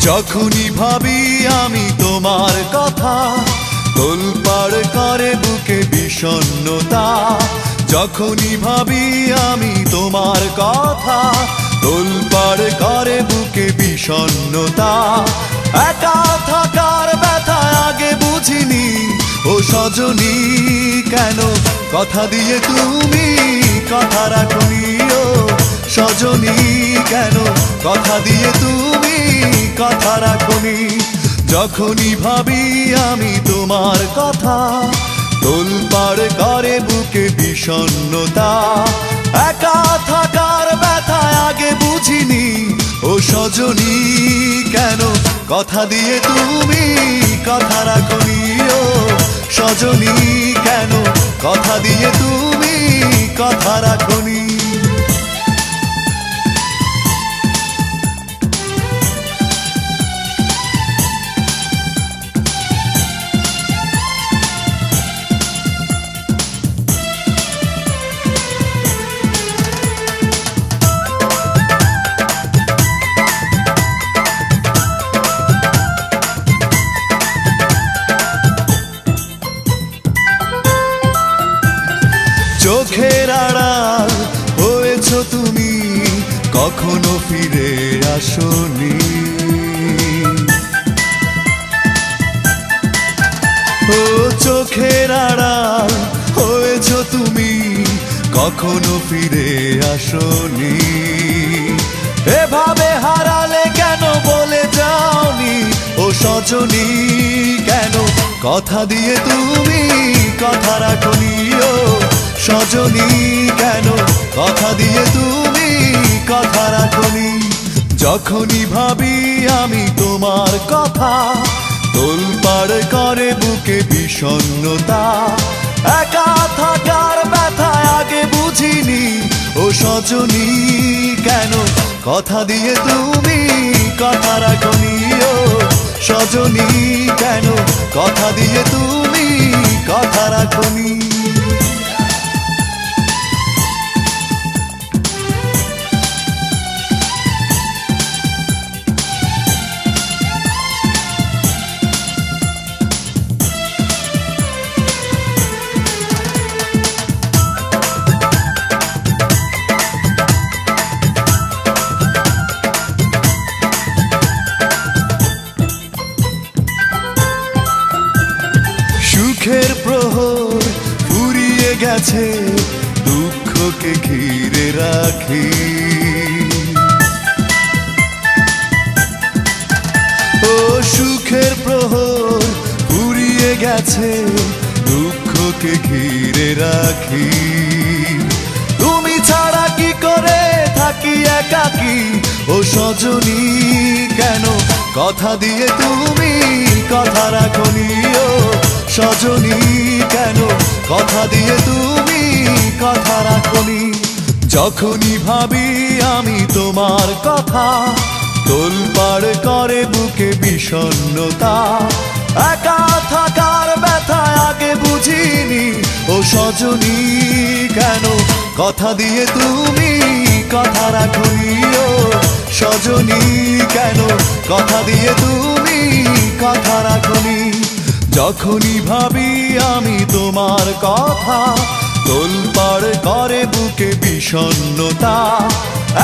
যখনই ভাবি আমি তোমার কথা, তোলপাড় করে বুকে বিষণ্ণতা। যখনই ভাবি আমি তোমার কথা, তোলপাড় করে বুকে বিষণ্ণতা। একা থাকার ব্যথা আগে বুঝিনি, ও সজনী কেন কথা দিয়ে তুমি কথা রাখনি। ও সজনী কেন কথা দিয়ে তুমি কথা রাখনি। যখনই ভাবি আমি তোমার কথা, তোলপাড় করে বুকে বিষণ্ণতা। একা থাকার ব্যথা আগে বুঝিনি, ও সজনী কেন কথা দিয়ে তুমি কথা রাখনি। ও সজনী কেন কথা দিয়ে তুমি কথা রাখনি। চোখের আড়াল হয়েছো তুমি, কখনো ফিরে আসোনি। ও চোখের আড়াল হয়েছো তুমি, কখনো ফিরে আসোনি। এভাবে হারালে কেন বলে যাওনি, ও সজনী কেন কথা দিয়ে তুমি কথা রাখনি। ও সজনী কেন কথা দিয়ে তুমি কথা রাখনি। যখনই ভাবি আমি তোমার কথা, তোলপাড় করে বুকে বিষণ্ণতা। একা থাকার ব্যথা আগে বুঝিনি, ও সজনী কেন কথা দিয়ে তুমি কথা রাখনি। ও সজনী কেন কথা দিয়ে তুমি কথা রাখনি। সুখের প্রহর ফুরিয়ে গেছে, দুঃখকে ঘিরে রাখি। ও সুখের প্রহর ফুরিয়ে গেছে, দুঃখকে ঘিরে রাখি। তুমি ছাড়া কি করে থাকি একাকী, ও সজনী কেন কথা দিয়ে তুমি কথা রাখনি। ও সজনী কেন কথা দিয়ে তুমি কথা রাখনি। যখনই ভাবি আমি তোমার কথা, তোলপাড় করে বুকে বিষণ্ণতা। একা থাকার ব্যথা আগে বুঝিনি, ও সজনী কেন কথা দিয়ে তুমি কথা রাখনি। ও সজনী কেন কথা দিয়ে তুমি কথা রাখনি। যখনই ভাবি আমি তোমার কথা, তোলপাড় করে বুকে বিষণ্ণতা।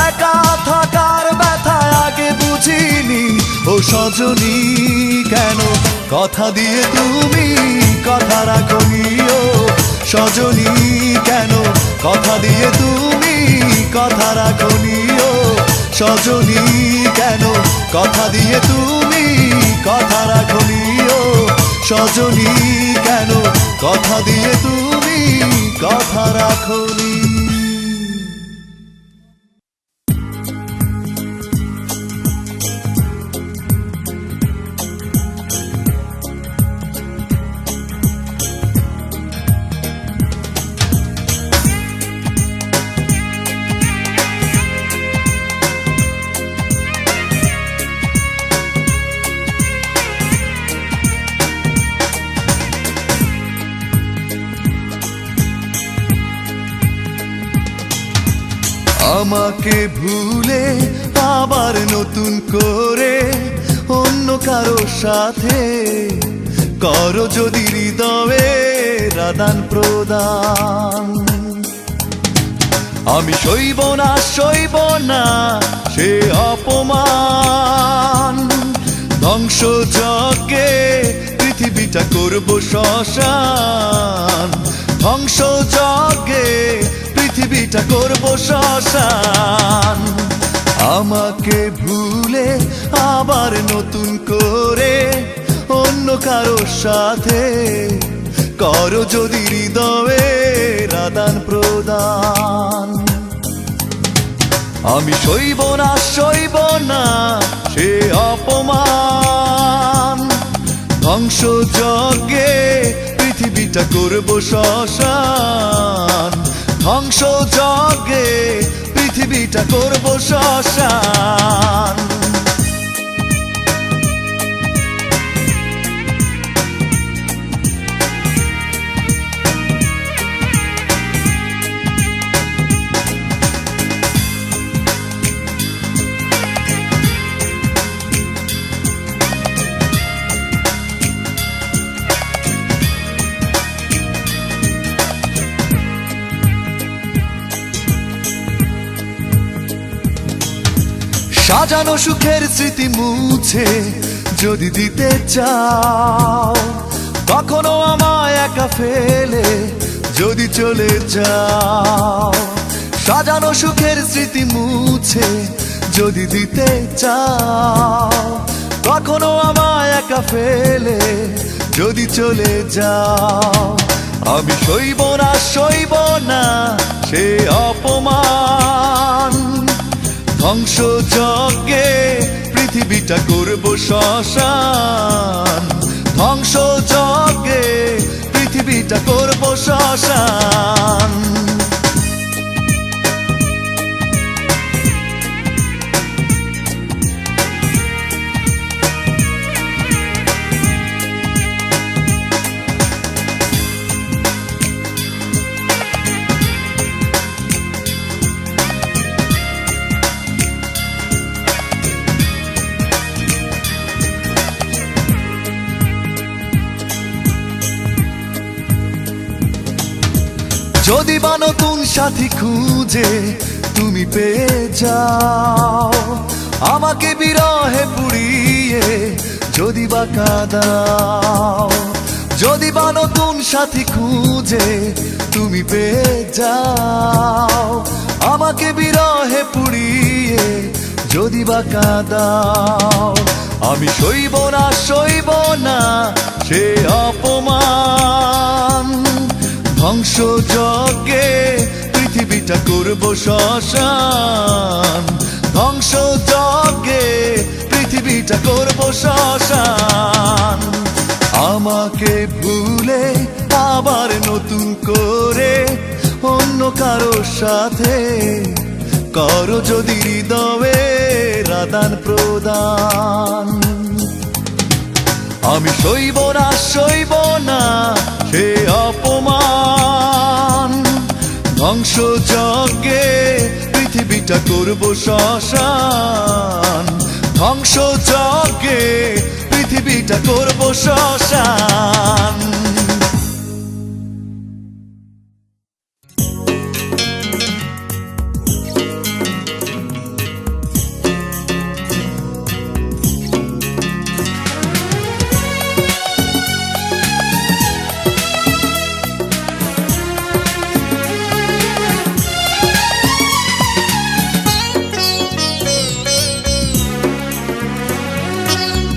একা থাকার ব্যথা আগে বুঝিনি, ও সজনী কেন কথা দিয়ে তুমি কথা রাখনি। ও সজনী কেন কথা দিয়ে তুমি কথা রাখনি। ও সজনী কেন কথা দিয়ে তুমি কথা রাখনি। ও সজনী কেন কথা দিয়ে তুমি কথা রাখনি। আমাকে ভুলে আবার নতুন করে কারো সাথে, করো যদি হৃদয়ের আদান প্রদান। আমি সইব না সে অপমান, ধ্বংস যজ্ঞে পৃথিবীটা করব শ্মশান, ধ্বংস যজ্ঞে পৃথিবীটা করব শ্মশান। আমাকে ভুলে আবার নতুন করে অন্য কারো সাথে, করো যদি হৃদয়ের আদান প্রদান। আমি সইব না সে অপমান, ধ্বংস যজ্ঞে পৃথিবীটা করব শ্মশান, ধ্বংস যজ্ঞে পৃথিবীটা করব শ্মশান। সাজানো সুখের স্মৃতি মুছে যদি দিতে চাও, কখনো আমায় একা ফেলে যদি চলে যাও। সাজানো সুখের স্মৃতি মুছে যদি দিতে চাও, কখনো আমায় একা ফেলে যদি চলে যাও। আমি সইব না সে অপমান, ধ্বংস যজ্ঞে পৃথিবীটা করব শ্মশান, ধ্বংস যজ্ঞে পৃথিবীটা করব শ্মশান। যদি বা নতুন সাথী খুঁজে তুমি পেয়ে যাও, আমাকে বিরহে পুড়িয়ে যদি বা কাঁদাও। যদি বা নতুন সাথী খুঁজে তুমি পেয়ে যাও, আমাকে বিরহে পুড়িয়ে যদি বা কাঁদাও। আমি সইব না সে অপমান, ধ্বংস যজ্ঞে পৃথিবীটা করব শ্মশান, ধ্বংস যজ্ঞে পৃথিবীটা করব শ্মশান। আমাকে ভুলে আবার নতুন করে অন্য কারো সাথে, করো যদি হৃদয়ের আদান প্রদান। আমি সইব না সে অপমান, ধ্বংস যজ্ঞে পৃথিবীটা করব শ্মশান, ধ্বংস যজ্ঞে পৃথিবীটা করব শ্মশান।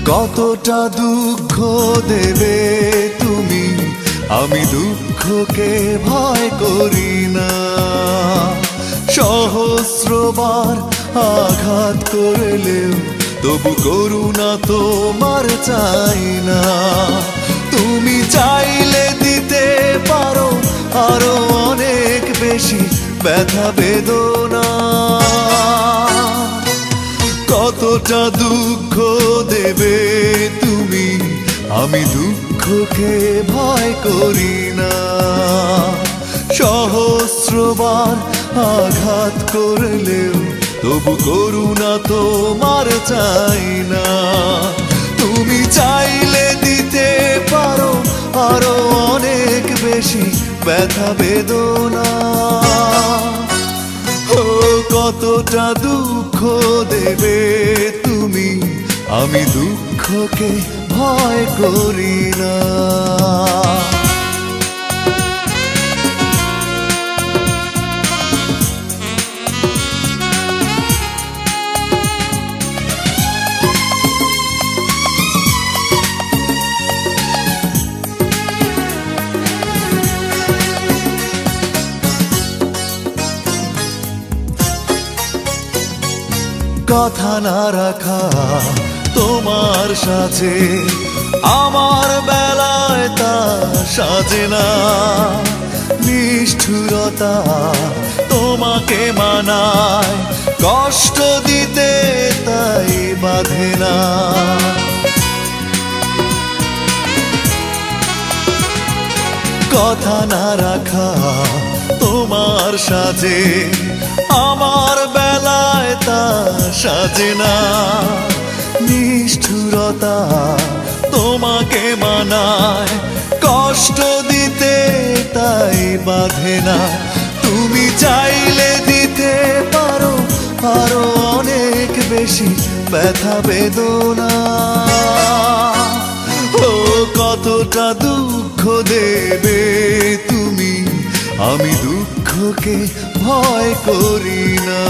কতটা দুঃখ দেবে তুমি, আমি দুঃখকে ভয় করি না। সহস্রবার আঘাত করলেও তবু করুণা তোমার চাই না। তুমি চাইলে দিতে পারো আরো অনেক বেশি ব্যথা বেদনা। কতটা দুঃখ দেবে তুমি, আমি দুঃখকে ভয় করি না। সহস্রবার আঘাত করলেও তবু করুণা তোমার চাই না। তুমি ব্যথা বেদনা। ও কতটা দুঃখ দেবে তুমি, আমি দুঃখকে ভয় করি না। কথা না রাখা তোমার সাজে, আমার বেলায় তা সাজে না। নিষ্ঠুরতা তোমাকে মানায়, কষ্ট দিতে তাই বাধে না। কথা না রাখা তোমার সাজে, আমার বেলায় তা সাজে না। নিষ্ঠুরতা তোমাকে মানায়, কষ্ট দিতে তাই বাধে না। তুমি চাইলে দিতে পারো আরো অনেক বেশি ব্যথা বেদনা। ও কতটা দুঃখ দেবে তুমি, আমি দুঃখকে ভয় করি না।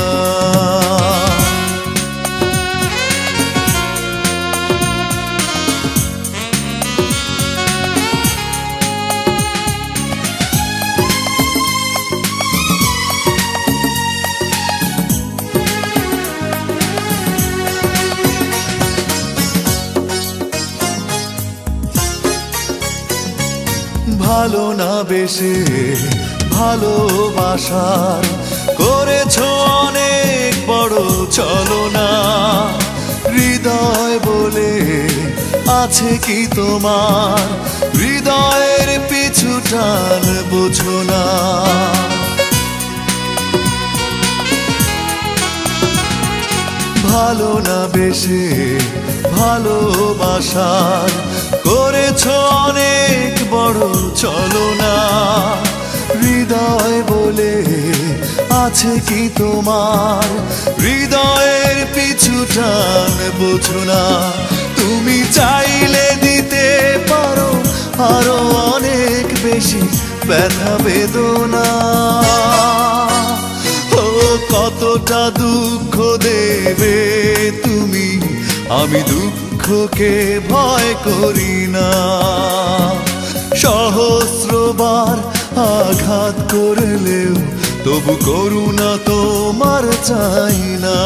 ভালো না বেশে ভালোবাসার করেছো অনেক বড় ছলনা। হৃদয় বলে আছে কি তোমার, হৃদয়ের পিছু টান বোঝো না। ভালো না বেশে ভালোবাসার করেছো অনেক বড় ছলনা। হৃদয় বলে আছে কি তোমার, হৃদয়ের পিছু টান বোঝো না। তুমি চাইলে দিতে পারো আরো অনেক বেশি ব্যথা বেদনা। ও কতটা দুঃখ দেবে তুমি, আমি দুঃখকে ভয় করি না। সহস্রবার আঘাত করলেও তবু করুণা তোমার চাই না।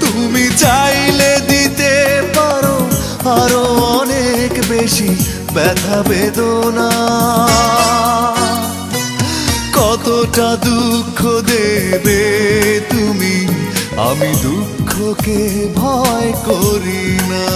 তুমি চাইলে দিতে পারো আরো অনেক বেশি ব্যথা বেদনা। কতটা দুঃখ দেবে তুমি, আমি দুঃখকে ভয় করি না।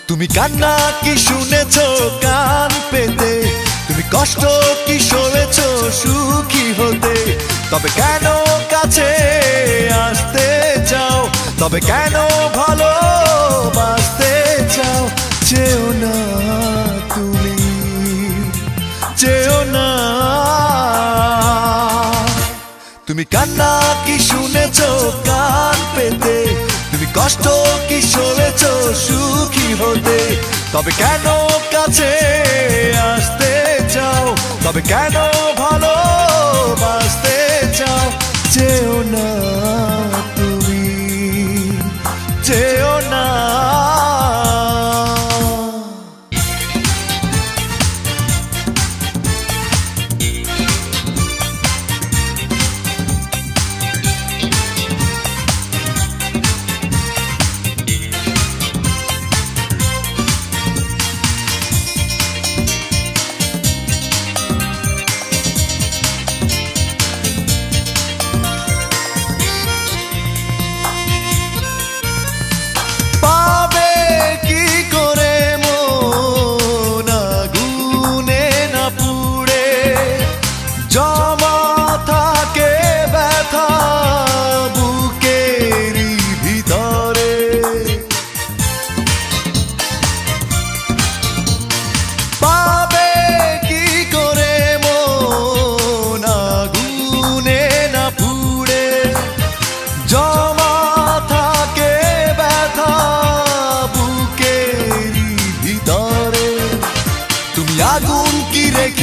তুমি কান্না কি শুনেছো কান পেতে, তুমি কষ্ট কি সয়েছো সুখী হতে। তবে কেন কাছে আসতে চাও, তবে কেন ভালোবাসতে চাও। চেও না তুমি, চেও না। তুমি কান্না কি শুনেছো কান পেতে, তুমি কষ্ট কি সয়েছো সুখী হতে। তবে কেন কাছে আসতে চাও, তবে কেন ভালোবাসতে চাও। চেও না তুমি, চেও না।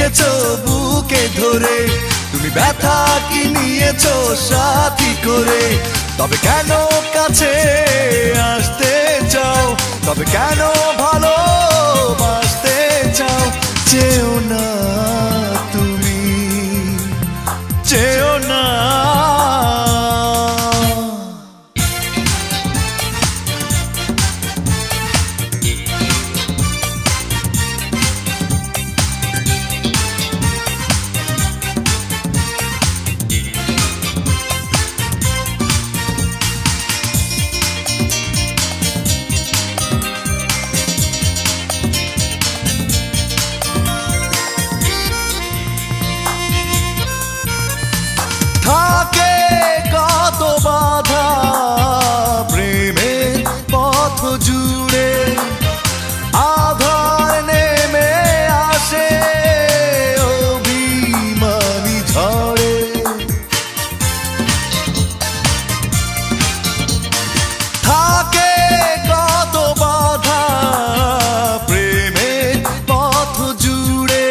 নিয়েছো বুকে ধরে, তুমি ব্যথা কি নিয়েছো সাথী করে। তবে কেন কাছে আসতে চাও, তবে কেন ভালোবাসতে চাও। চেও না তুমি, চেও না। থাকে কত বাধা প্রেমের পথ জুড়ে, আধার নেমে আসে অভিমানী ঝড়ে। থাকে কত বাধা প্রেমের পথ জুড়ে,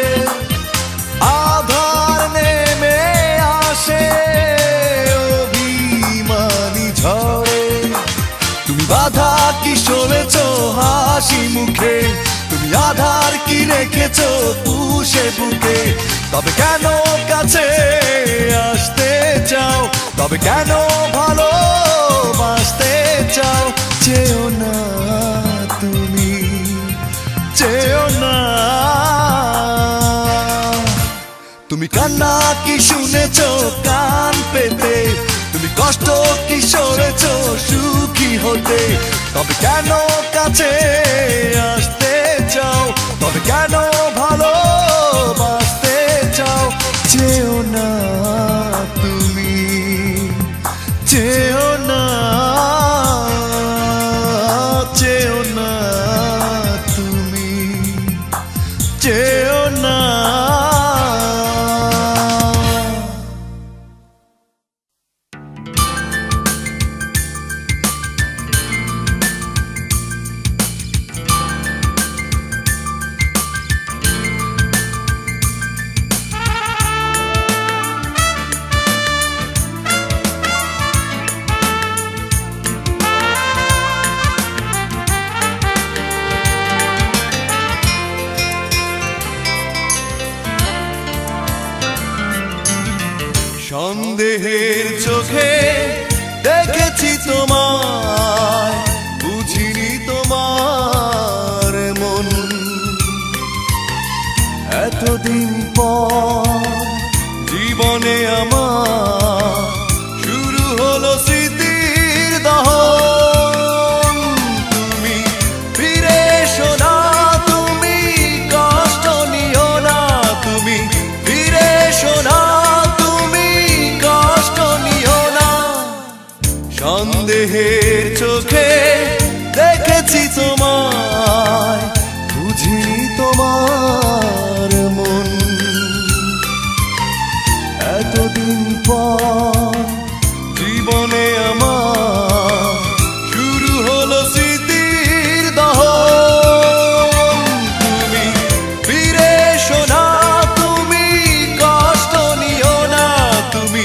আধার নেমে আসে অভিমানী ঝড়ে। তুমি বাধা কি সরেছো হাসি মুখে, তুমি আধার কি রেখেছো পুষে বুকে। তবে কেন কাছে আসতে চাও, তবে কেন ভালোবাসতে চাও। চেও না তুমি, চেও না। তুমি কান্না কি শুনেছো কান পেতে, তুমি কষ্ট কি সরেছো সুখী হতে। তবে কেন কাছে আসতে চাও, তবে কেন ভালোবাসতে চাও। চেও না তুমি, চেও না, চেও না তুমি, চেও না। সন্দেহের চোখে দেখেছি তোমায়, বুঝিনি তোমার মন। এতদিন পর জীবনে আমার শুরু হলো স্মৃতির দহন। তুমি ফিরে এসো না, তুমি কষ্ট নিও না, তুমি ফিরে এসো না, সন্দেহের চোখে দেখেছি তোমায়, বুঝিনি তোমার মন। এতদিন পর জীবনে আমার শুরু হলো স্মৃতির দহন। তুমি ফিরে এসো না, তুমি কষ্ট নিও না, তুমি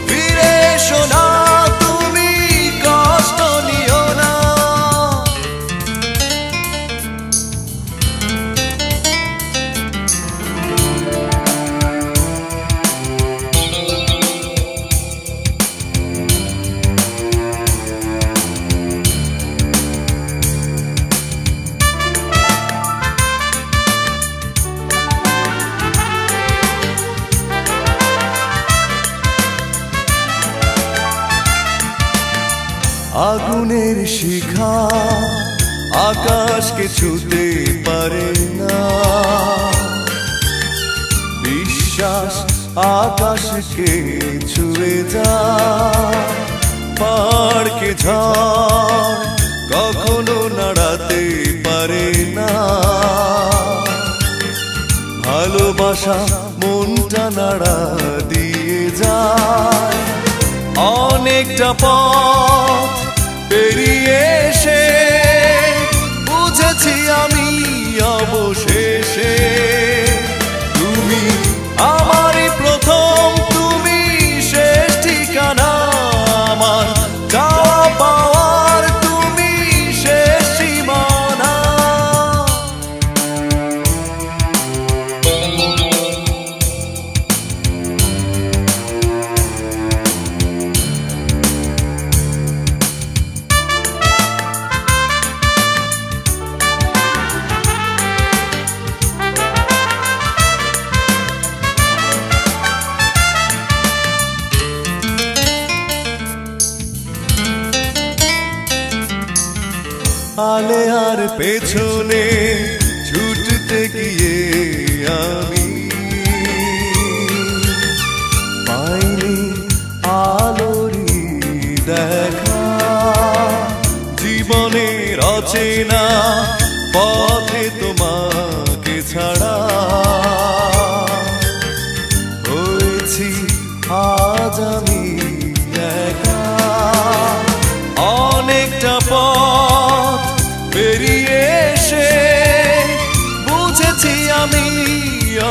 ফিরে এসো না, আগুনের শিখা আকাশকে ছুতে পারে না, বিশ্বাস আকাশকে ছুঁয়ে যায়। পাহাড়কে ঝড় কখনো নাড়াতে পারে না, ভালোবাসা মনটা নাড়া দিয়ে যায়। অনেকটা পথ পেরিয়ে এসে বুঝেছি আমি অবশেষে তুমি আলে আর পেছনে ছুটতে গিয়ে আমি পাইনি আলোরি দেখা, জীবনের অচেনা পথে তোমাকে ছাড়া হয়েছি আজ আমি একা। অনেকটা পথ পেরিয়ে এসে বুঝেছি আমি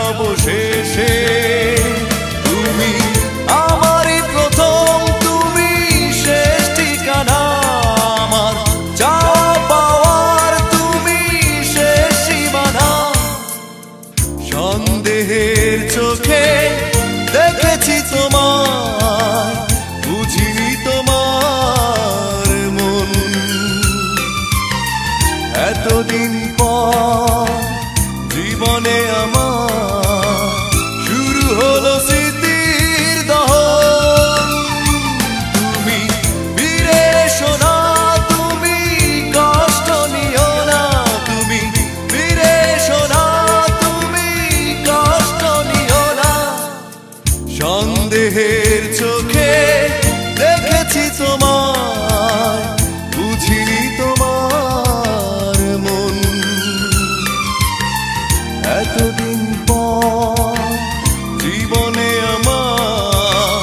অবশেষে তুমি আমারই প্রথম, তুমি শেষ ঠিকানা আমার, যা পাওয়ার তুমি শেষ সীমানা। সন্দেহের চোখে দেখেছি তোমায়, বুঝিনি তোমার মন। এতদিন পর জীবনে আমার শুরু হলো স্মৃতির দহন। তুমি ফিরে এসো না, তুমি কষ্ট নিও না, তুমি ফিরে এসো না, তুমি কষ্ট নিও না। সন্দেহের চোখে দেখেছি তোমায়, বুঝিনি তোমার মন। এতদিন পর জীবনে আমার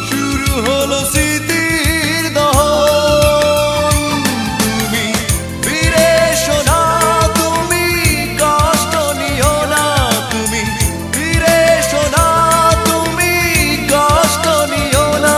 শুরু হলো স্মৃতির দহন। তুমি ফিরে এসো না, তুমি কষ্ট নিও না, তুমি ফিরে এসো না, তুমি কষ্ট নিও না।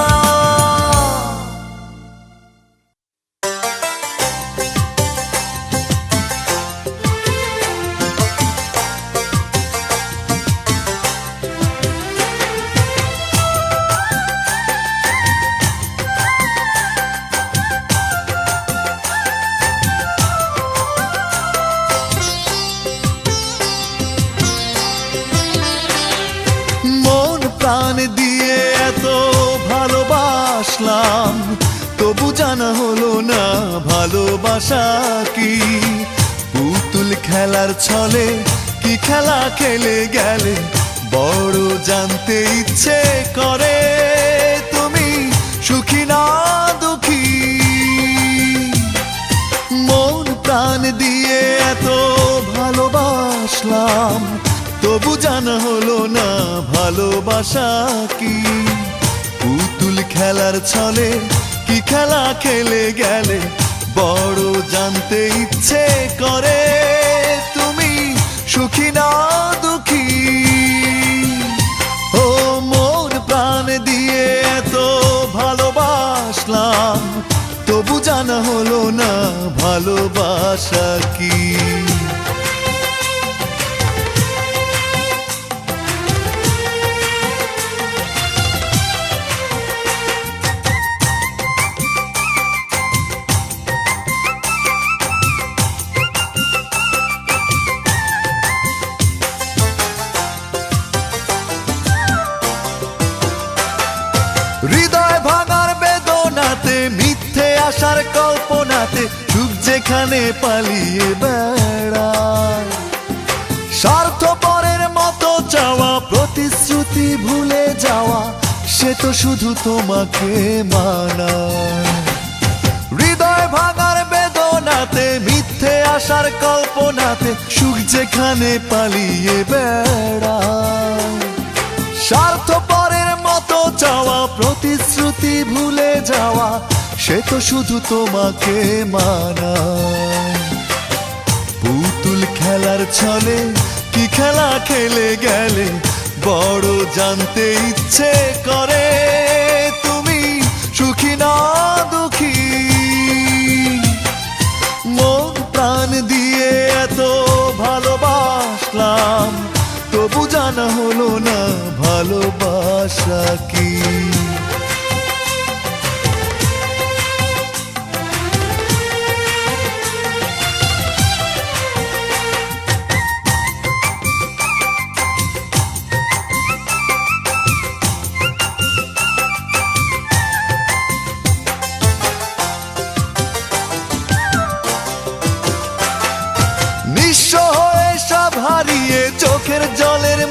মন প্রাণ দিয়ে এত ভালোবাসলাম, তবু জানা হলো না ভালোবাসা কি। পুতুল খেলার ছলে কি খেলা খেলে গেলে, বড় জানতে ইচ্ছে করে তুমি সুখী না দুঃখী। মন প্রাণ দিয়ে এত ভালোবাসলাম, তবু জানা হলো না ভালোবাসা কি। পুতুল খেলার ছলে কি খেলা খেলে গেলে, বড় জানতে ইচ্ছে করে তুমি সুখী না দুঃখী। ও মন প্রাণ দিয়ে এত ভালোবাসলাম, তবু জানা হলো না ভালোবাসা কি। হৃদয় ভাঙার বেদনাতে, মিথ্যে আশার কল্পনাতে, সুখ যেখানে পালিয়ে বেড়ায়। স্বার্থপরের মতো চাওয়া, প্রতিশ্রুতি ভুলে যাওয়া, সে তো শুধু তোমাকে মানায়। হৃদয় ভাঙার বেদনাতে, মিথ্যে আশার কল্পনাতে, সুখ যেখানে পালিয়ে বেড়ায়। স্বার্থপরের মতো চাওয়া, প্রতিশ্রুতি ভুলে যাওয়া, সে তো শুধু তোমাকে মানায়। পুতুল খেলার ছলে কি খেলা খেলে গেলে, বড় জানতে ইচ্ছে করে তুমি সুখী না দুঃখী। মন প্রাণ দিয়ে এত ভালোবাসলাম, তবু জানা হলো না ভালোবাসা কি।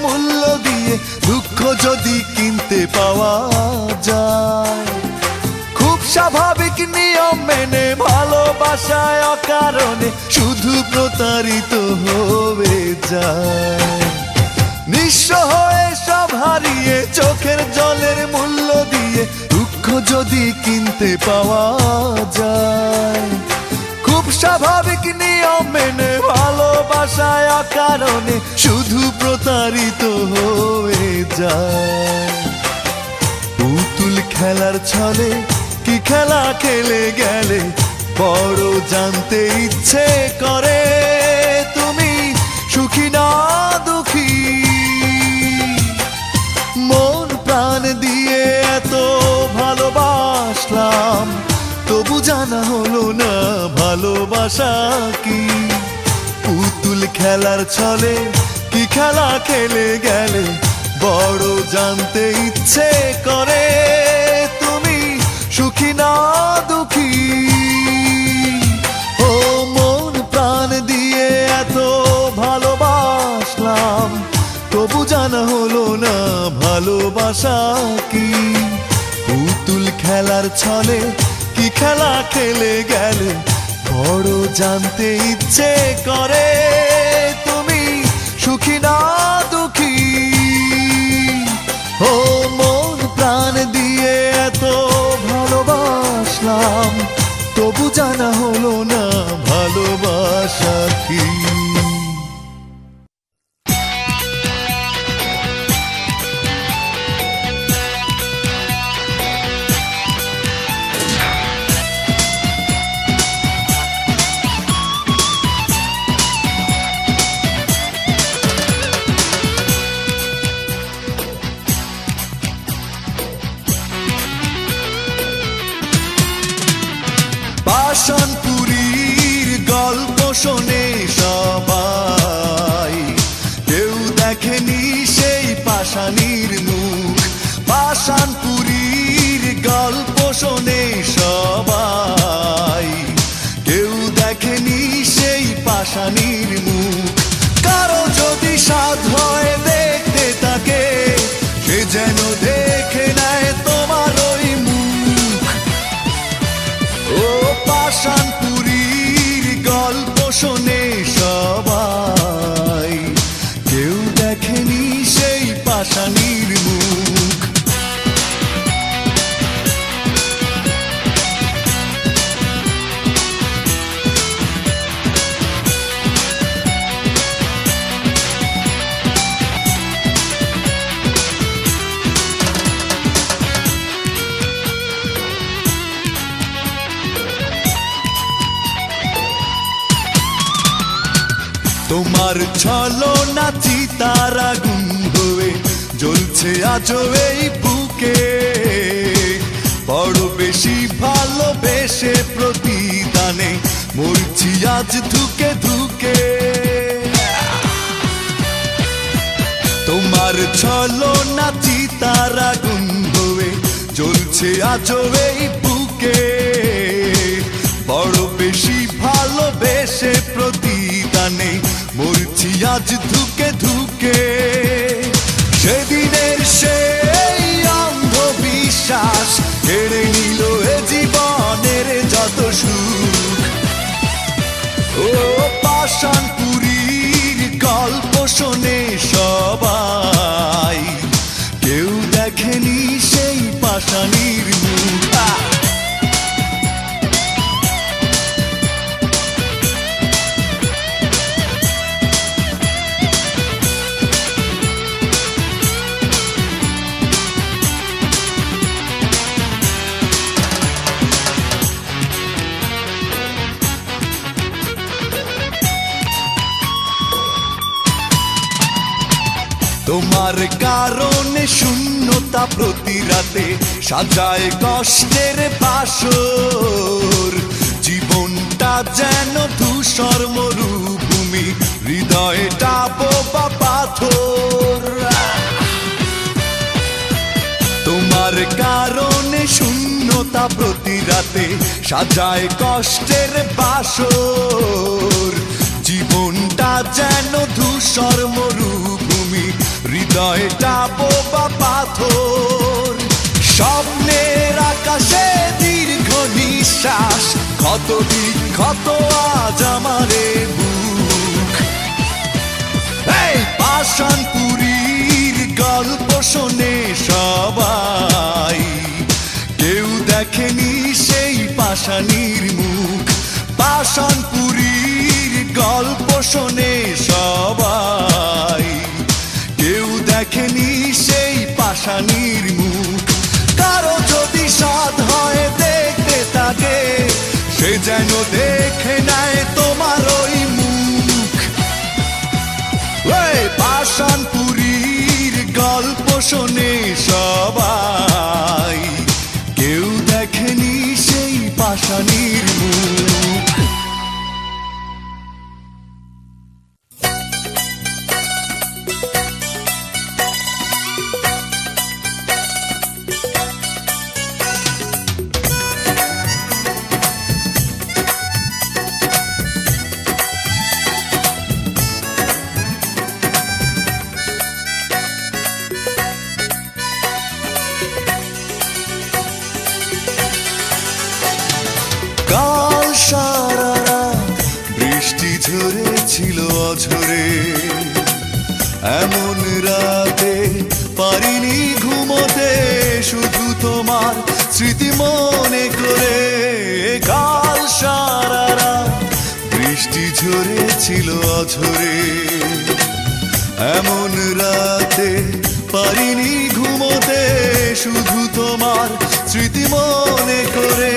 মূল্য দিয়ে দুঃখ যদি কিনতে পাওয়া যায়। খুব স্বাভাবিক নিয়ম মেনে ভালোবাসায় অকারণে শুধু প্রতারিত হয়ে যায়। নিঃস্ব হয়ে সব হারিয়ে চোখের জলের মূল্য দিয়ে দুঃখ যদি কিনতে পাওয়া যায়। খুব স্বাভাবিক নিয়ম মেনে ভালোবাসায় অকারণে শুধু প্রতারিত হয়ে যায়। পুতুল খেলার ছলে কি খেলা খেলে গেলে বড় জানতে ইচ্ছে করে তুমি সুখী না দুঃখী। মন প্রাণ দিয়ে এত ভালোবাসলাম তবু জানা হলো না ভালোবাসা কি। পুতুল খেলার ছলে কি খেলা খেলে গেলে বড় জানতে ইচ্ছে করে তুমি সুখী না দুঃখী। ও মন প্রাণ দিয়ে এত ভালোবাসলাম তবু জানা হলো না ভালোবাসা কি। পুতুল খেলার ছলে কি খেলা খেলে গেলে বড় জানতে ইচ্ছে করে তুমি সুখী না দুঃখী। ও মন প্রাণ দিয়ে এত ভালোবাসলাম তবু জানা হলো না ভালোবাসা কি। পাষাণপুরীর গল্প শোনে সবাই, কেউ দেখেনি সেই পাষাণীর মুখ। পাষাণপুরীর গল্প শোনে সবাই, কেউ দেখেনি সেই পাষাণীর মুখ। কারো যদি সাধ হয় দেখতে তাকে, সে যেন দেখে নেয় তোমার ওই মুখ। ও পাষাণপুরীর গল্প শোনে সবাই, কেউ দেখেনি সেই পাষাণীর মুখ। তোমার ছলনা চিতার আগুন হয়ে জ্বলছে আজও এই বুকে। বড় বেশি ভালোবেসে প্রতিদানে মরছি আজ ধুকে ধুকে। তোমার ছলনা চিতার আগুন হয়ে জ্বলছে আজও এই বুকে। বড় বেশি ভালোবেসে প্রতিদানে মরছি আজ ধুকে ধুকে। সেদিনের সেই অন্ধবিশ্বাস কেড়ে নিল এ জীবনের যত সুখ। ও পাষাণপুরীর গল্প শোনে সবাই, কেউ দেখেনি সেই পাষাণীর মুখ। তোমার কারণে শূন্যতা প্রতি রাতে সাজায় কষ্টের বাসর। জীবনটা যেন ধূসর মরুভূমি, হৃদয়টা বোবা পাথর। তোমার কারণে শূন্যতা প্রতি রাতে সাজায় কষ্টের বাসর। জীবনটা যেন ধূসর মরুভূমি, হৃদয়টা বোবা পাথর। স্বপ্নের আকাশে দীর্ঘ নিঃশ্বাস, ক্ষত বিক্ষত আজ আমারে বুক। এই পাষাণপুরীর গল্প শোনে সবাই, কেউ দেখেনি সেই পাষাণীর মুখ। পাষাণপুরীর গল্প শোনে সবাই, কেউ দেখেনি সেই পাষাণীর মুখ। কারো যদি সাধ হয় দেখতে তাকে, সে যেন দেখে নেয় তোমার ওই মুখ। ওই পাষাণপুরীর গল্প শোনে সবাই, কেউ দেখেনি সেই পাষাণীর মুখ। কাল সারা রাত বৃষ্টি ঝরেছিল অঝরে, এমন রাতে পারিনি ঘুমোতে, শুধু তোমার স্মৃতি মনে করে। কাল সারা রাত বৃষ্টি ঝরেছিল অঝরে, এমন রাতে পারিনি ঘুমোতে, শুধু তোমার স্মৃতি মনে করে।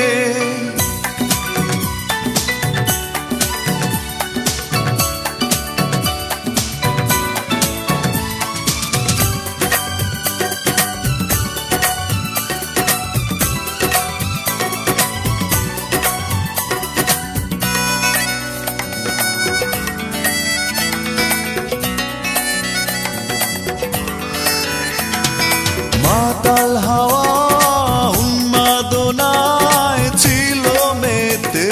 মাতাল হাওয়া উন্মাদনায় ছিল মেতে,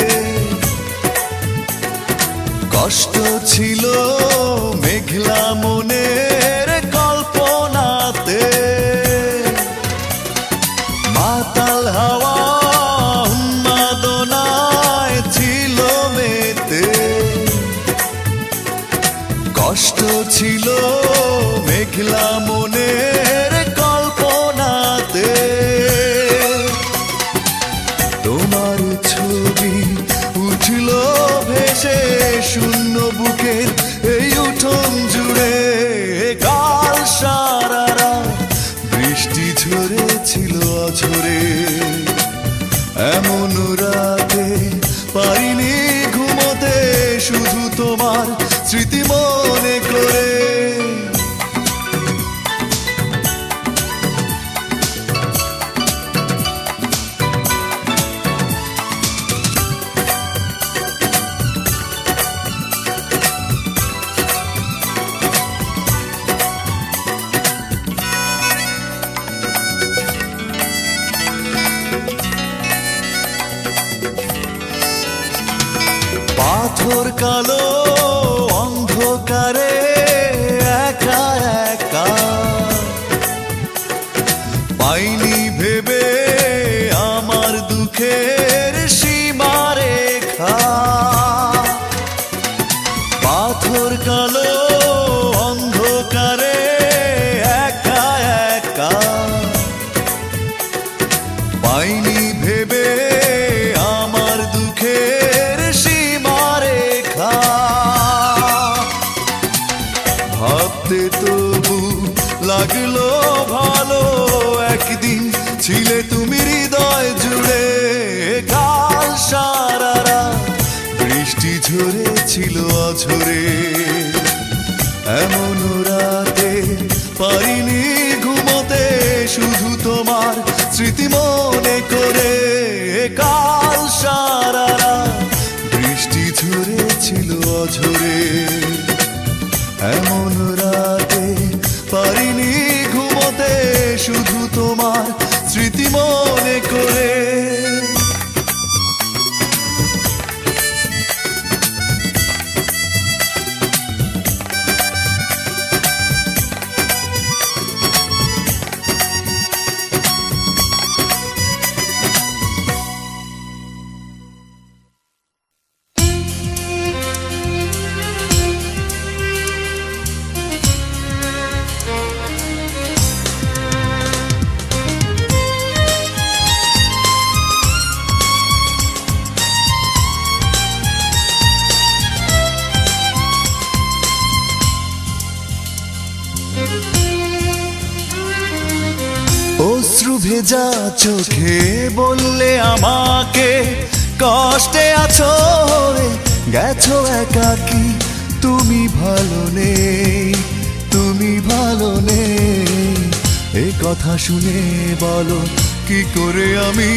কষ্ট ছিল মেঘলা মনের কল্পনাতে। মাতাল হাওয়া উন্মাদনায় ছিল মেতে, কষ্ট ছিল মেঘলা মনের কল্পনাতে। তোমার ছবি উঠল ভেসে শূন্য বুকের এই উঠোন জুড়ে। কাল সারা রাত বৃষ্টি ঝরেছিল অঝরে, এমন রাতে পারিনি ঘুমোতে, শুধু তোমার স্মৃতি মনে করে। পাথর কালো অন্ধকারে একা একা, পাইনি ভেবে আমার দুঃখের সীমারেখা। পাথর কালো অন্ধকারে একা একা, পাইনি ভেবে আমার দুঃখের সীমারেখা। ভাবতে তবু লাগলো ভালো, একদিন ছিলে তুমি হৃদয় জুড়ে। কাল সারা রাত বৃষ্টি ঝরেছিল অঝরে, এমন রাতে পারিনি ঘুমোতে, শুধু তোমার স্মৃতি মনে করে। কাল সারা রাত বৃষ্টি ঝরেছিল অঝরে, এমন রাতে পারিনি ঘুমোতে, শুধু তোমার স্মৃতি মনে করে। ভেজা চোখে বললে আমাকে কষ্টে আছো গেছো একাকি তুমি ভালো নেই তুমি ভালো নেই এই কথা শুনে বলো কি করে আমি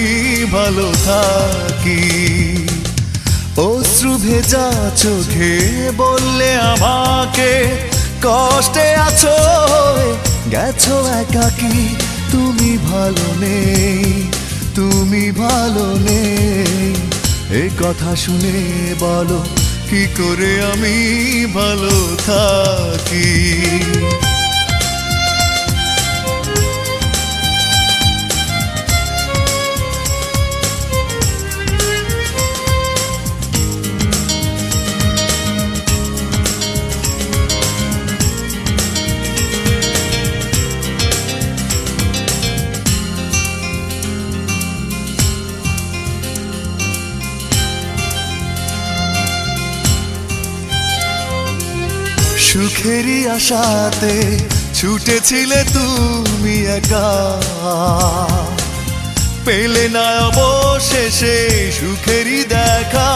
ভালো থাকি অশ্রু ভেজা চোখে বললে আমাকে কষ্টে আছো গেছো একাকি তুমি ভালো নেই তুমি ভালো নেই এই কথা শুনে বলো কি করে আমি ভালো থাকি সুখেরই আশাতে ছুটেছিলে তুমি একা পেলে না অবশেষে সুখেরই দেখা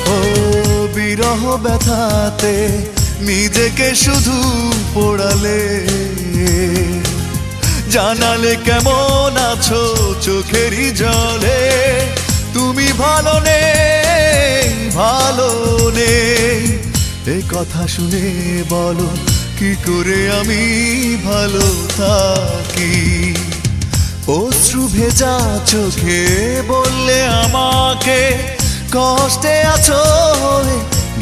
ও বিরহ ব্যথাতে নিজেকে শুধু পোড়ালে জানালে কেমন আছো চোখেরই জলে তুমি ভালো নেই ভালো নেই এই কথা শুনে বলো কি করে আমি ভালো থাকি অশ্রু ভেজা চোখে বললে আমাকে কষ্টে আছো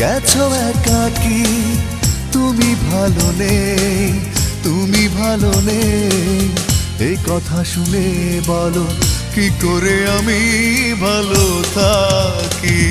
গেছো একাকি তুমি ভালো নেই তুমি ভালো নেই এই কথা শুনে বলো কি করে আমি ভালো থাকি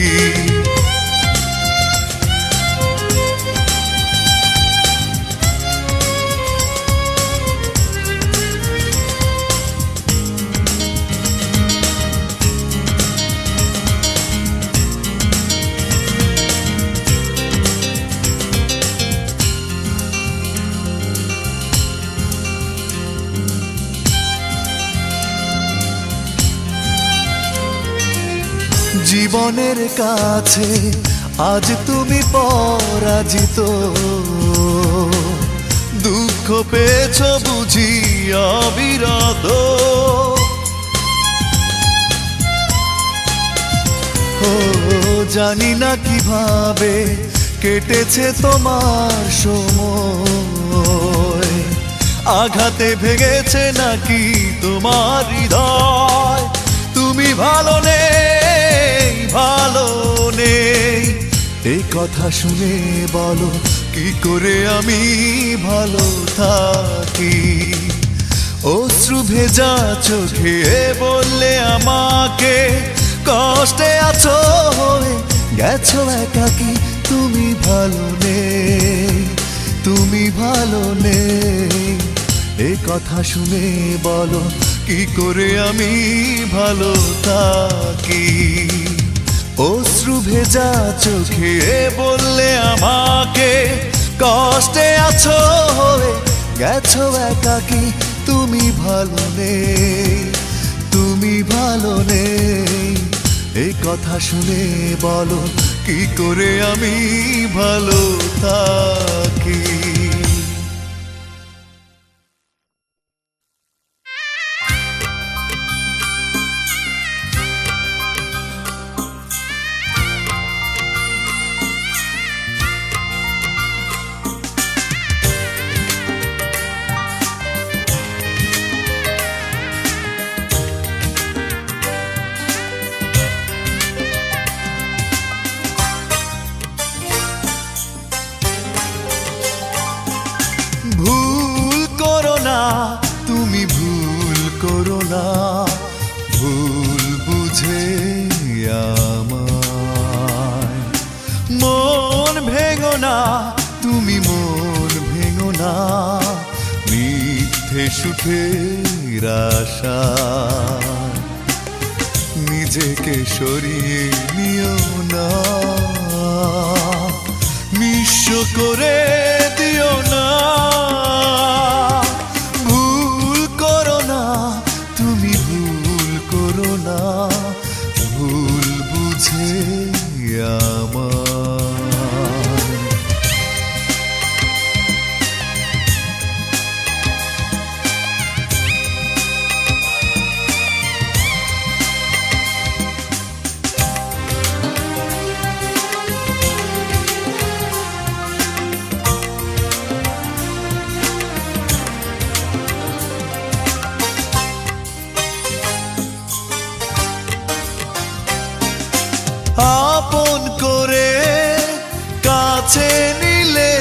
জীবনের কাছে আজ তুমি পরাজিত দুঃখ পেয়েছো বুঝি অবিরত ও জানি না কিভাবে কেটেছে তোমার সময় আঘাতে ভেঙেছে নাকি তোমার হৃদয় তুমি ভালো নেই ভালো নেই এই কথা শুনে বলো কি করে আমি ভালো থাকি অশ্রু ভেজা চোখে বললে আমাকে কষ্টে আছো গেছো একাকি তুমি ভালো নেই তুমি ভালো নেই এই কথা শুনে বলো কি করে আমি ভালো থাকি অশ্রু ভেজা চোখে বললে আমাকে কষ্টে আছো গেছো একাকি তুমি ভালো নেই তুমি ভালো নেই এই কথা শুনে বলো কি করে আমি ভালো থাকি তুমি ভুল করো না ভুল বুঝে আমায় মন ভেঙো না তুমি মন ভেঙো না মিথ্যে সুখের আশা নিজেকে সরিয়ে নিও না নিঃস্ব করে দিও না বুঝে আমার। আপন করে কাছে নিলে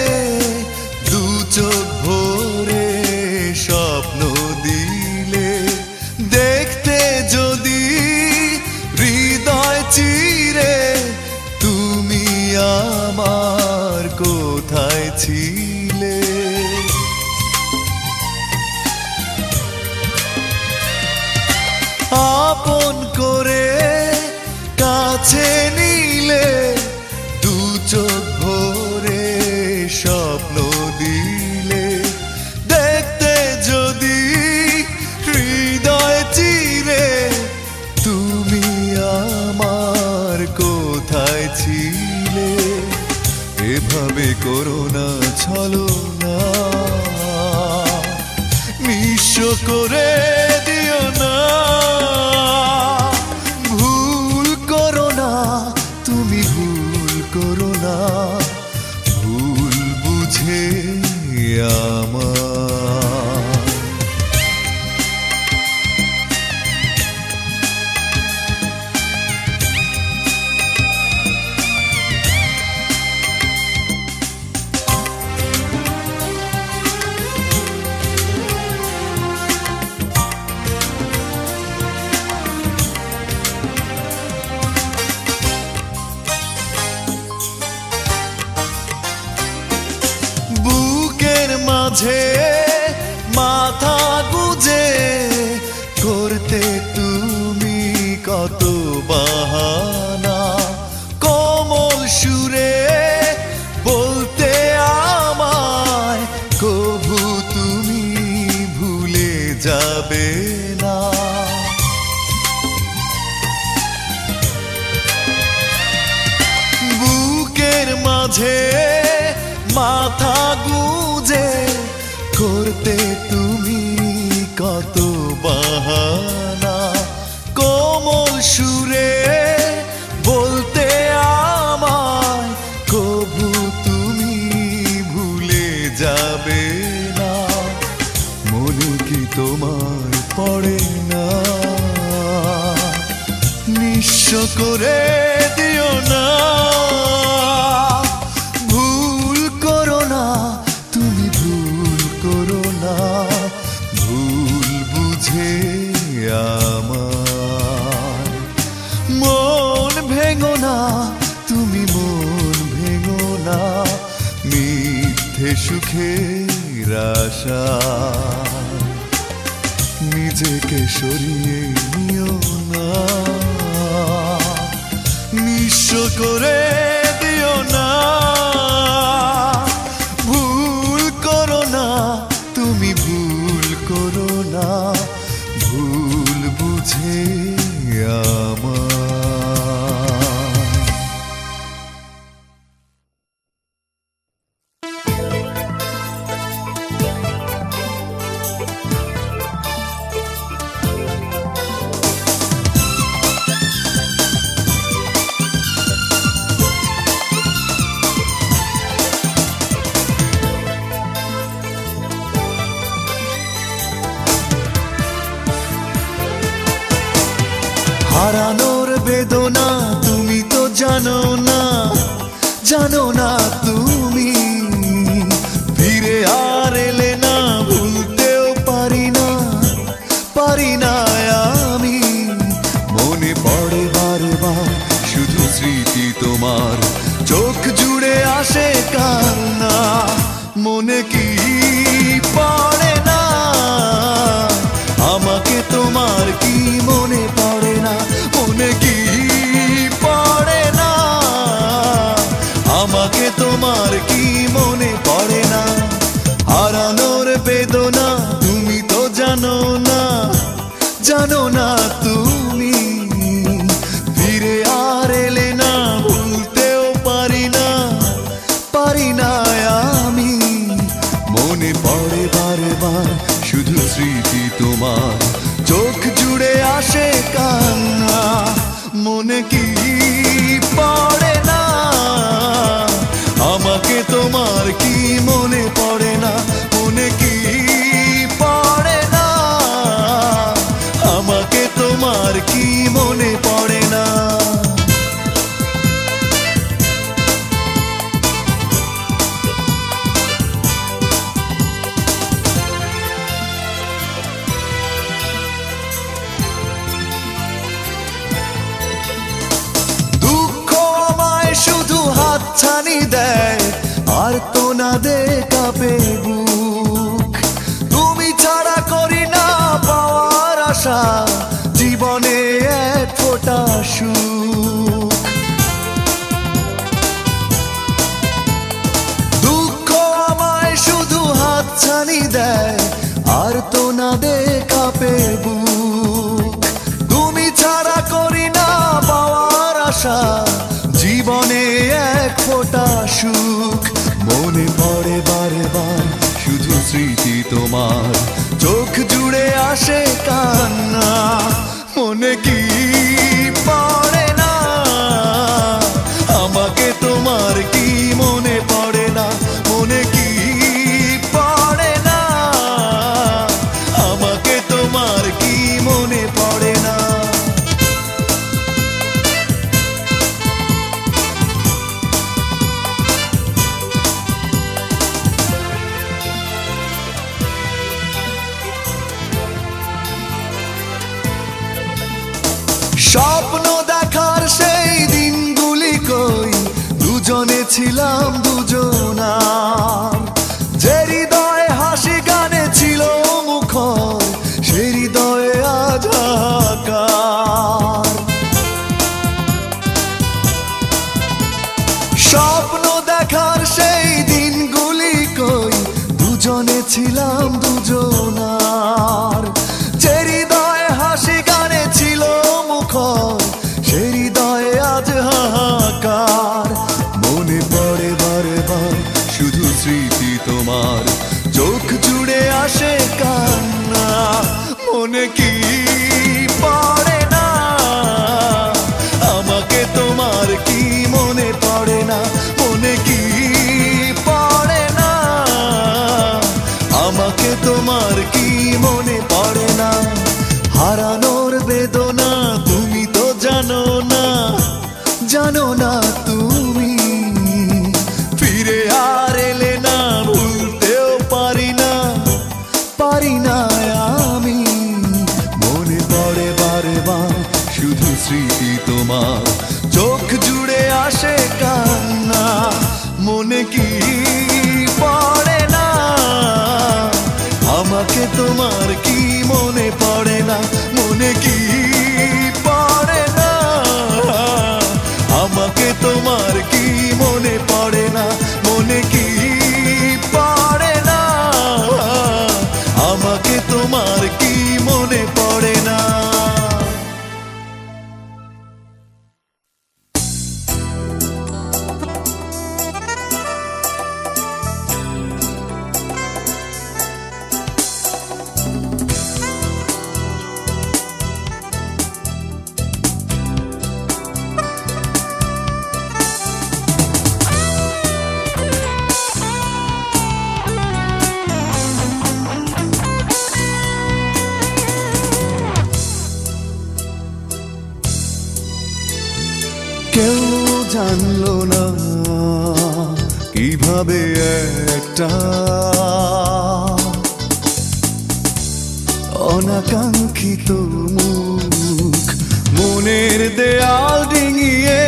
দু চোখ ভরে স্বপ্ন দিলে, দেখতে যদি হৃদয় চিরে তুমি আমার কোথায় ছিলে। আপন করে কাছে নিলে দু চোখ ভরে স্বপ্ন দিলে, দেখতে যদি হৃদয় চিরে তুমি আমার কোথায় ছিলে। এভাবে করো না ছলনা, নিঃস্ব করে দিও না। তুমি ভুল করো না, ভুল বুঝে আমার। মাঝে মাথা গুজে করতে তুমি কত বাহানা, কোমল সুরে বলতে আমায় কভু তুমি ভুলে যাবে না। বুকের মাঝে মাথা গুজে করতে তুমি কত বাহানা, কোমল সুরে বলতে আমায় কভু তুমি ভুলে যাবে না। মনে কি তোমার পড়ে না, নিঃস্ব করে দিও না। ভুল বুঝে আমার। মন ভেঙো না, তুমি মন ভেঙো না, মিথ্যে সুখের আশা নিজেকে সরিয়ে নিও না। নিঃস্ব করে দিও না, ভুল করো না, তুমি ভুল করো না, ভুল বুঝে আমার। হারানোর বেদনা তুমি তো জানো না, জানো না তুমি। ফিরে আর এলে না, ভুলতেও পারি না, পারি না আমি। মনে পড়ে বারবার শুধু স্মৃতি তোমার, চোখ জুড়ে আসে কান্না। মনে কি পড়ে না আমাকে তোমার, কি মনে পড়ে না, মনে কি পড়ে না আমাকে তোমার, কি মনে পড়ে না। হারানোর বেদনা তুমি তো জানো না, জানো না তুমি। ফিরে আর এলে পড়ে না? আমাকে তোমার কি মনে পড়ে না? মনে কি পড়ে না? আমাকে তোমার কি মনে পড়ে না? শুধু হাতছানি দেয় আর তো না দে কাঁপে বুক। তুমি ছাড়া করি না পাওয়ার আশা জীবনে এক ফোঁটা সুখ। দুঃখ আমায় শুধু হাতছানি দেয় আর তো না দে কাঁপে বুক। তুমি ছাড়া করি না পাওয়ার আশা জীবনে এক ফোঁটা সুখ। মনে পড়ে বারে বার শুধু স্মৃতি তোমার, চোখ জুড়ে আসে কান্না। মনে কি পড়ে না? আমাকে তোমার কি মনে পড়ে না? মনে কি পড়ে না? আমাকে তোমার কি মনে পড়ে না? স্বপ্ন দেখার সেই দিনগুলি কই, দুজনে ছিলাম দুজনার। যে হৃদয়ে হাসি গানে ছিল মুখর, সে হৃদয়ে আজ হাহাকার। স্বপ্ন দেখার সেই দিনগুলি কই, দুজনে ছিলাম দুজনার। যে হৃদয়ে হাসি গানে ছিল মুখর, সে হৃদয়ে আজ হাহাকার। মনে পড়ে বারে বার শুধু স্মৃতি তোমার, চোখ জুড়ে আসে কান্না। মনে কি পড়ে না? আমাকে তোমার কি মনে পড়ে না? মনে কি পড়ে না? আমাকে তোমার কি মনে পড়ে না? হারানোর বেদনা তুমি তো জানো না, জানো না তুমি। ফিরে আর এলে না, ভুলতেও পারি না, পারি না আমি। মনে পড়ে বারে বার শুধু স্মৃতি তোমার, চোখ জুড়ে আসে কান্না। মনে কি পড়ে না? আমাকে তোমার কি মনে পড়ে না? মনে কি পড়ে না? আমাকে তোমার কি মনে পড়ে না? মনে কি পড়ে না? আমাকে তোমার কি মনে পড়ে না? কেউ জানলো না কিভাবে একটা অনাকাঙ্ক্ষিত মুখ মনের দেয়াল ডিঙিয়ে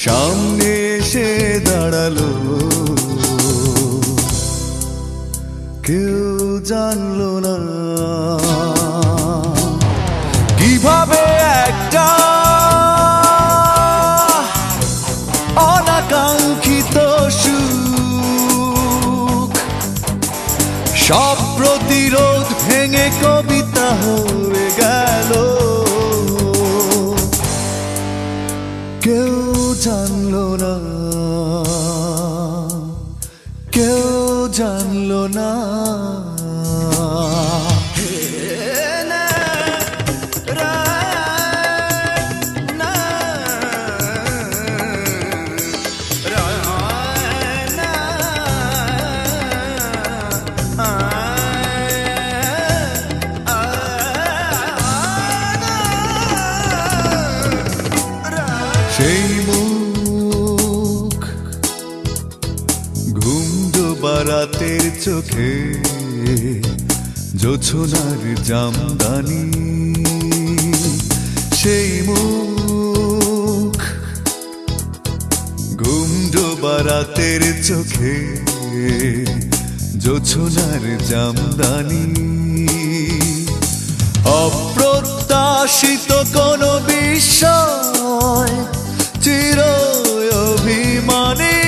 সামনে এসে দাঁড়ালো। কেউ জানলো না কিভাবে একটা অনাকাঙ্ক্ষিত সুখ সব প্রতিরোধ ভেঙে কবিতা হয়ে গেল। কেউ জানলো না, কেউ জানলো না। সেই মুখ ঘুম ডোবা রাতের চোখে জোছনার জামদানি, সেই মুখ ঘুম ডোবা রাতের চোখে জোছনার জামদানি। অপ্রত্যাশিত কোনো বিষয় চির অভিমানী,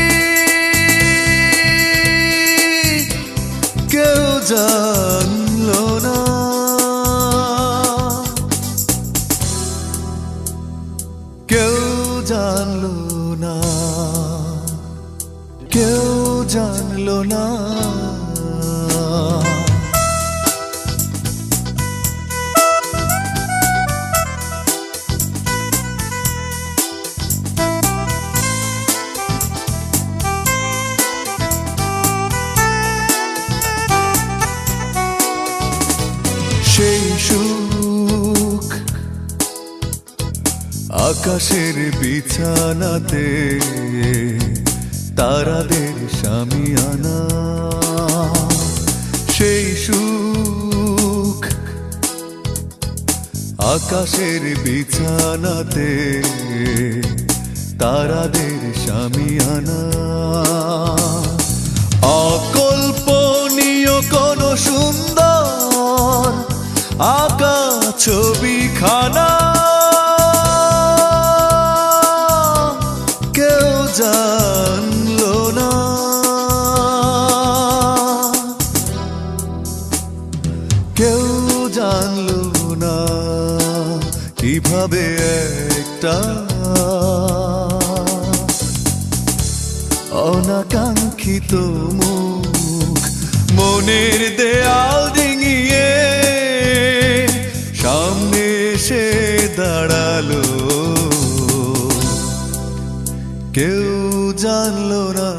কেউ জানলো না, কেউ জানলো না, কেউ জানলো না। সেই সুখ আকাশের বিছানাতে তারাদের শামিয়ানা, সেই সুখ আকাশের বিছানাতে তারাদের শামিয়ানা। অকল্পনীয় কোন সুন্দর আঁকা ছবিখানা, কেউ জানলো না, কেউ জানলো না। কিভাবে একটা অনাকাঙ্ক্ষিত মুখ মনের দেয়াল ডিঙিয়ে সামনে এসে দাঁড়ালো, কেউ জানলো না।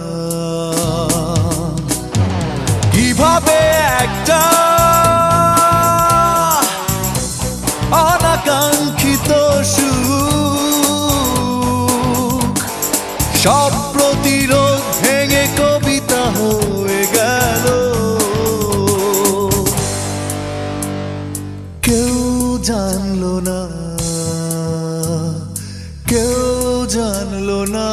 কিভাবে একটা অনাকাঙ্ক্ষিত সুখ সব প্রতিরোধ ভেঙে কবিতা হয়ে গেল, কেউ জানলো না, কেউ জানলো না।